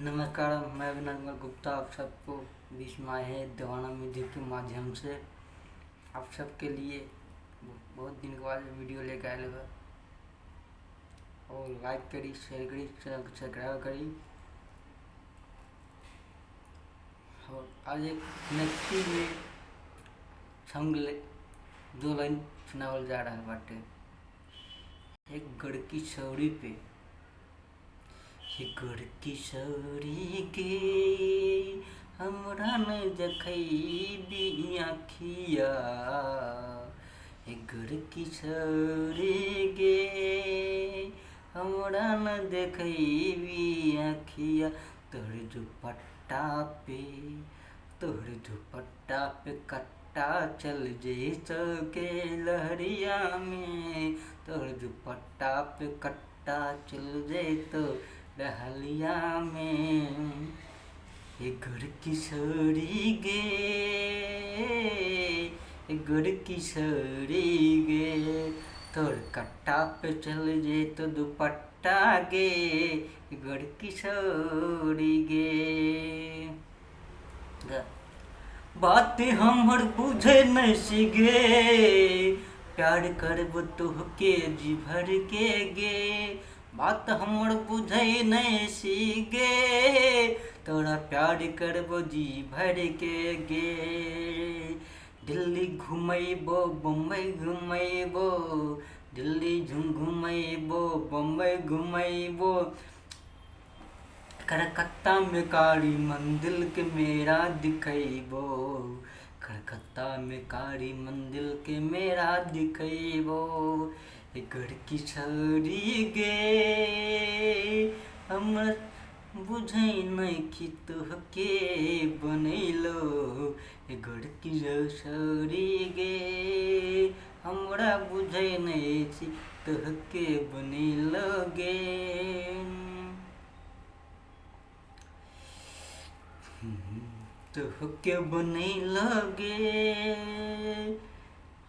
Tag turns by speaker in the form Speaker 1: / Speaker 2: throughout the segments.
Speaker 1: नमस्कार, मैं अभिनंदन गुप्ता आप सबको बीच में आए हैं दीवाना म्यूजिक के माध्यम से आप सबके लिए बहुत दिन के बाद वीडियो लेकर आए हैं। और लाइक करी, शेयर करी, चैनल को सब्सक्राइब करी। और आज एक नक्की में संग दो लाइन सुनावल जा रहा है बाटे। एक गढ़ की सौरी पे गढ़ की सौरी गे हमरा न जखैबी आखिया। गढ़ की सौरी गे हमरा न देखैबी आखिया। तोहर दुपट्टा पे कट्टा चल जैसो के लहरिया में। तोहर दुपट्टा पे कट्टा चल जैतो डहलिया में। गढ़ की सौरी गे गढ़ की सौरी गे तोर कट्टा पे चल जे तो दुपट्टा गे गढ़ की सौरी गे। बात हमर बुझे नहीं सिगे प्यार करब तोहके जी भर के गे। बात हमर बुझे नहीं सिगे तोरा प्यार करब जी भर के गे। दिल्ली घुमैबो बम्बई घुमैबो दिल्ली घुमैबो बम्बई घुमैबो। कलकत्ता में कारी मंदिर के मेरा दिखैबो। कलकत्ता में कारी मंदिर के मेरा दिखैबो। गढ़ की सौरी गे हमर बुझै नहीं कि तोहके बनैलो। गढ़ की सौरी गे हमरा बुझै नहीं कि तोहके बनैलो गे। तोहके बनैलो गे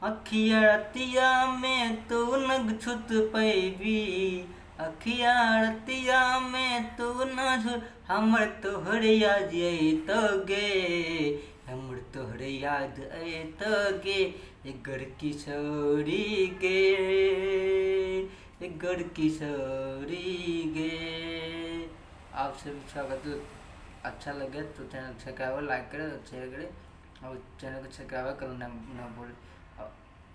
Speaker 1: अखिया रतिया में तू न छुत पैबी। अखिया रतिया में तू न हमर तोहरे याद अइतो गे। हमर तोहरे याद अइतो गे। गढ़ की सौरी गे गढ़ की सौरी गे। आप सभी स्वागत अच्छा लगे तो चैनल सब्सक्राइब लाइक करें, शेयर करें और चैनल को सब्सक्राइब करना ना भूलें।